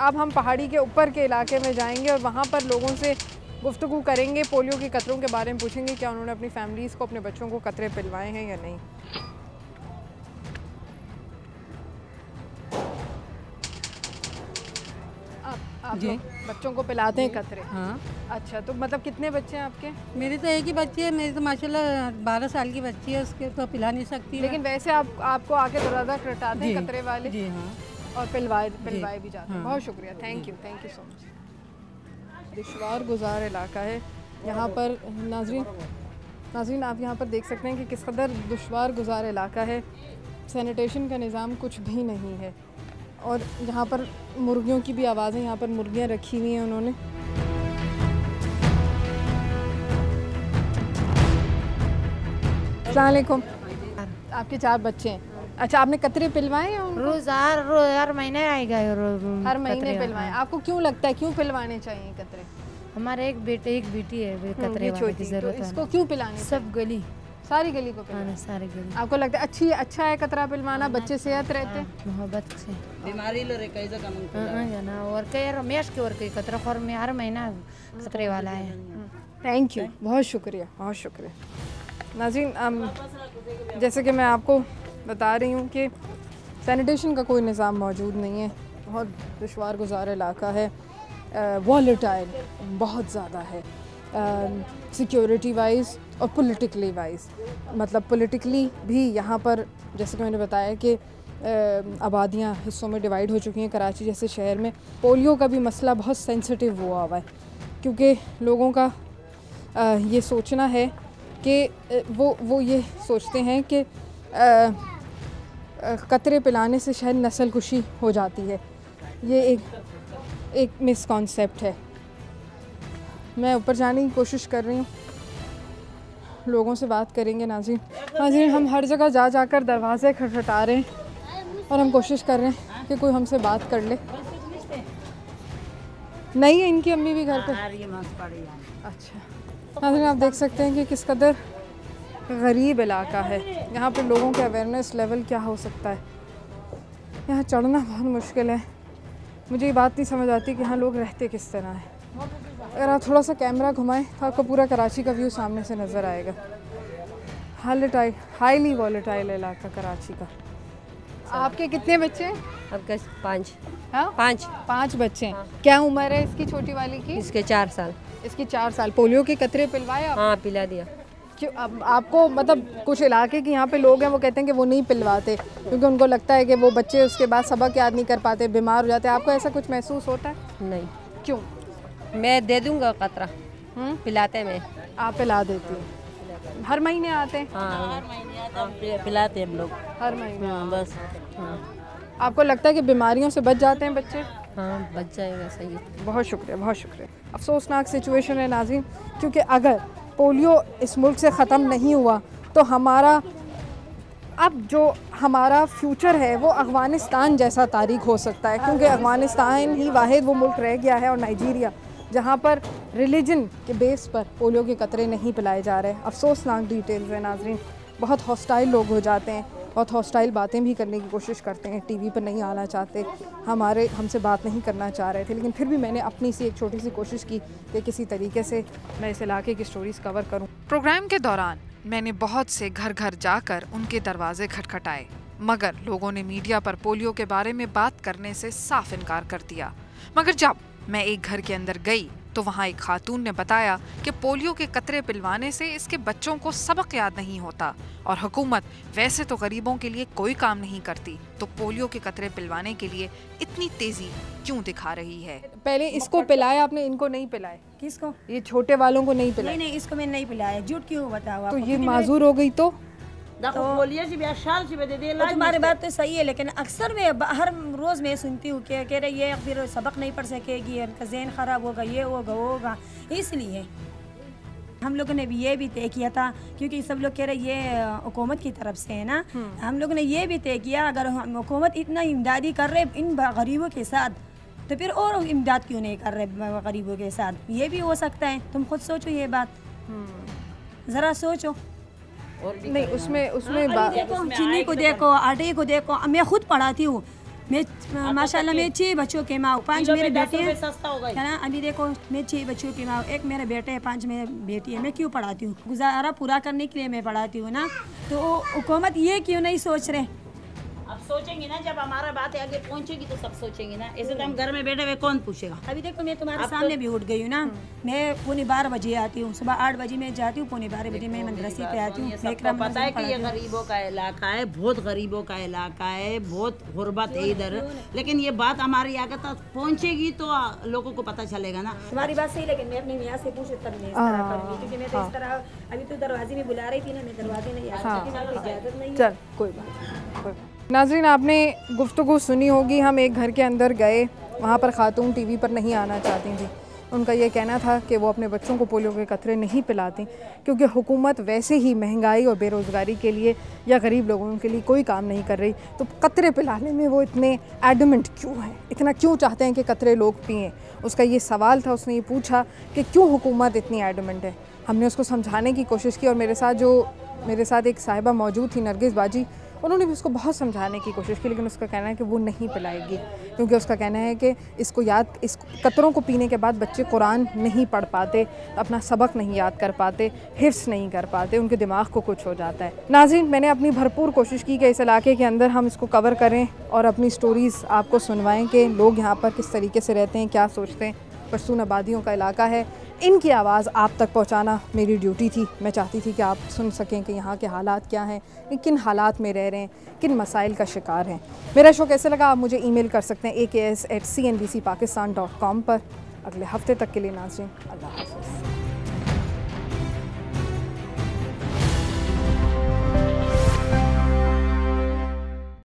अब हम पहाड़ी के ऊपर के इलाके में जाएंगे और वहाँ पर लोगों से गुफ्तगू करेंगे, पोलियो के कतरों के बारे में पूछेंगे क्या उन्होंने अपनी फैमिलीज़ को, अपने बच्चों को कतरे पिलवाए हैं या नहीं। आप जी बच्चों को पिलाते हैं कतरे? हाँ। अच्छा, तो मतलब कितने बच्चे हैं आपके? मेरी तो एक ही बच्ची है, मेरी तो माशाल्लाह 12 साल की बच्ची है, उसके तो पिला नहीं सकती। लेकिन वैसे आपको आके दरवाज़ा खटखटाते हैं कतरे वाले? जी हाँ। और पिलवाए भी जाते हैं। हाँ। बहुत शुक्रिया, थैंक यू सो मच। दुश्वार गुजार इलाका है यहाँ पर। नाज़रीन आप यहाँ पर देख सकते हैं कि किस कदर दुश्वार गुजार इलाका है। सैनिटेशन का निज़ाम कुछ भी नहीं है और यहाँ पर मुर्गियों की भी आवाज़ें, यहाँ पर मुर्गियाँ रखी हुई हैं उन्होंने। अस्सलाम वालेकुम। आपके 4 बच्चे हैं? अच्छा, आपने कतरे पिलवाए हैं उनको? रोज हर महीने आएगा। हर महीने पिलवाए। आपको क्यों लगता है क्यों पिलवाने चाहिए कतरे? हमारे एक बेटी है कतरे वाले की जरूरत है। इसको क्यों पिलाने? सब गली, सारी गली को पिलाना? सारी गली। आपको लगता है अच्छा है कतरा पिलवाना? बच्चे सेहत रहते हैं मोहब्बत से। बीमारी लो रे कैसे काम ना और कई रमेश के और कई कतरा खौर में हर महीना कतरे वाला है। थैंक यू, बहुत शुक्रिया। नाज़रीन, जैसे कि मैं आपको बता रही हूँ कि सैनिटेशन का कोई निज़ाम मौजूद नहीं है। बहुत दुश्वार गुजार इलाका है, वॉलेटाइल बहुत ज़्यादा है, सिक्योरिटी वाइज और पॉलिटिकली वाइज। मतलब पॉलिटिकली भी यहाँ पर जैसे कि मैंने बताया कि आबादियाँ हिस्सों में डिवाइड हो चुकी हैं। कराची जैसे शहर में पोलियो का भी मसला बहुत सेंसिटिव हुआ है क्योंकि लोगों का ये सोचना है कि वो ये सोचते हैं कि कतरे पिलाने से शायद नस्ल कुशी हो जाती है। ये एक मिसकॉन्सेप्ट है। मैं ऊपर जाने की कोशिश कर रही हूँ, लोगों से बात करेंगे। नाज़रीन हम हर जगह जाकर दरवाज़े खटखटा रहे हैं और हम कोशिश कर रहे हैं कि कोई हमसे बात कर ले। नहीं है इनकी अम्मी भी घर पे? अच्छा, नाज़रीन आप देख सकते हैं कि किस कदर गरीब इलाका है। यहाँ पे लोगों के अवेयरनेस लेवल क्या हो सकता है। यहाँ चढ़ना बहुत मुश्किल है। मुझे ये बात नहीं समझ आती कि यहाँ लोग रहते किस तरह हैं। अगर आप थोड़ा सा कैमरा घुमाएं तो आपको पूरा कराची का व्यू सामने से नज़र आएगा। हाईली वॉलेटाइल इलाका कराची का। आपके कितने बच्चे हैं? आपका 5। हाँ, 5 बच्चे हैं। क्या उम्र है इसकी छोटी वाली की? इसके 4 साल। इसकी 4 साल। पोलियो के कतरे पिलवाए आप? हाँ, पिला दिया। क्यों? अब आपको मतलब कुछ इलाके के यहाँ पे लोग हैं वो कहते हैं कि वो नहीं पिलवाते क्योंकि उनको लगता है कि वो बच्चे उसके बाद सबक याद नहीं कर पाते, बीमार हो जाते हैं। आपको ऐसा कुछ महसूस होता है? नहीं। क्यों? मैं दे दूंगा कतरा। पिलाते में आप पिला देती हैं? हर महीने आते हैं? हाँ, हर महीने पिलाते हैं हम लोग। हर महीने? हाँ बस। हाँ। आपको लगता है कि बीमारियों से बच जाते हैं बच्चे? हाँ, बच जाएगा। सही है। बहुत शुक्रिया। अफसोसनाक सिचुएशन है नाज़रीन, क्योंकि अगर पोलियो इस मुल्क से ख़त्म नहीं हुआ तो हमारा फ्यूचर है वो अफ़गानिस्तान जैसा तारीख हो सकता है। क्योंकि अफ़गानिस्तान ही वाहिद वो मुल्क रह गया है और नाइजीरिया जहाँ पर रिलीजन के बेस पर पोलियो के कतरे नहीं पिलाए जा रहे। अफसोसनाक डिटेल्स है नाज़रीन। बहुत हॉस्टाइल लोग हो जाते हैं, बहुत हॉस्टाइल बातें भी करने की कोशिश करते हैं, टीवी पर नहीं आना चाहते, हमसे बात नहीं करना चाह रहे थे। लेकिन फिर भी मैंने अपनी सी एक छोटी सी कोशिश की कि किसी तरीके से मैं इस इलाके की स्टोरीज़ कवर करूं। प्रोग्राम के दौरान मैंने बहुत से घर घर जाकर उनके दरवाजे खटखटाए, मगर लोगों ने मीडिया पर पोलियो के बारे में बात करने से साफ इनकार कर दिया। मगर जब मैं एक घर के अंदर गई तो वहाँ एक खातून ने बताया कि पोलियो के कतरे पिलवाने से इसके बच्चों को सबक याद नहीं होता और हुकूमत वैसे तो गरीबों के लिए कोई काम नहीं करती, तो पोलियो के कतरे पिलवाने के लिए इतनी तेजी क्यों दिखा रही है। पहले इसको पिलाया आपने, इनको नहीं पिलाए? किसको? ये छोटे वालों को नहीं पिलाया? नहीं, इसको मैंने नहीं पिलाया। झूठ क्यों बताओ? तो ये माजूर हो गई तो तुम्हारी बात तो सही है, लेकिन अक्सर मैं हर रोज़ मैं सुनती हूँ कि कह रहे ये फिर सबक नहीं पढ़ सकेगी, उनका जहन ख़राब होगा, ये होगा वो होगा। इसलिए हम लोगों ने भी ये भी तय किया था, क्योंकि सब लोग कह रहे ये हुकूमत की तरफ से है ना। हम लोगों ने ये भी तय किया अगर हुकूमत इतना इमदादी कर रहे इन गरीबों के साथ तो फिर और इमदाद क्यों नहीं कर रहे गरीबों के साथ। ये भी हो सकता है। तुम खुद सोचो ये बात, ज़रा सोचो। नहीं उसमें देखो चीनी को देखो, आटे को देखो। मैं खुद पढ़ाती हूँ मैं माशाल्लाह मैं 6 बच्चों की माँ हूँ, 5 मेरे बेटे हैं, सस्ता होगा है ना। अभी देखो मैं 6 बच्चों की माँ हूँ, 1 मेरा बेटा है, 5 मेरे बेटी है। मैं क्यों पढ़ाती हूँ? गुजारा पूरा करने के लिए मैं पढ़ाती हूँ ना। तो हुकूमत ये क्यों नहीं सोच रहे? अब सोचेंगे ना, जब हमारा बात आगे पहुंचेगी तो सब सोचेंगे ना। ऐसे तो हम घर में बैठे हुए कौन पूछेगा। अभी देखो मैं तुम्हारे सामने भी उठ गई हूँ ना। मैं 12:15 आती हूँ, सुबह 8 बजे मैं जाती हूँ, 12:15 मैं मदरसे पे आती हूँ। सबको पता है कि ये गरीबों का इलाका है, बहुत गरीबों का इलाका है, बहुत गुर्बत है इधर। लेकिन ये बात हमारी आगे तक पहुंचेगी तो लोगों को पता चलेगा ना। तुम्हारी बात सही, लेकिन मैं अपनी मियाँ से पूछे तब मैं इस तरह करूँगी, क्योंकि मैं तो इस तरह अभी तो दरवाजे में बुला रही थी ना, मैं दरवाजे नहीं आ सकती, मेरे को इजाज़त नहीं है। चल कोई बात। नाज़रीन, आपने गुफ्तगू सुनी होगी। हम एक घर के अंदर गए, वहाँ पर खातून टीवी पर नहीं आना चाहती थी। उनका ये कहना था कि वो अपने बच्चों को पोलियो के कतरे नहीं पिलाती क्योंकि हुकूमत वैसे ही महंगाई और बेरोज़गारी के लिए या गरीब लोगों के लिए कोई काम नहीं कर रही, तो कतरे पिलाने में वो इतने एडमेंट क्यों हैं, इतना क्यों चाहते हैं कि कतरे लोग पिएँ। उसका ये सवाल था, उसने ये पूछा कि क्यों हुकूमत इतनी एडमेंट है। हमने उसको समझाने की कोशिश की और मेरे साथ एक साहिबा मौजूद थी, नरगिस बाजी, उन्होंने भी उसको बहुत समझाने की कोशिश की, लेकिन उसका कहना है कि वो नहीं पिलाएगी क्योंकि उसका कहना है कि इस कतरों को पीने के बाद बच्चे कुरान नहीं पढ़ पाते, अपना सबक नहीं याद कर पाते, हिफ्स नहीं कर पाते, उनके दिमाग को कुछ हो जाता है। नाज़रीन, मैंने अपनी भरपूर कोशिश की कि इस इलाके के अंदर हम इसको कवर करें और अपनी स्टोरीज़ आपको सुनवाएं कि लोग यहाँ पर किस तरीके से रहते हैं, क्या सोचते हैं। पश्तून आबादियों का इलाका है, इनकी आवाज़ आप तक पहुंचाना मेरी ड्यूटी थी। मैं चाहती थी कि आप सुन सकें कि यहाँ के हालात क्या हैं, किन हालात में रह रहे हैं, किन मसाइल का शिकार हैं। मेरा शो कैसे लगा आप मुझे ईमेल कर सकते हैं AKS@cnbcpakistan.com पर। अगले हफ्ते तक के लिए नाज़रीन, अल्लाह हाफ़िज़।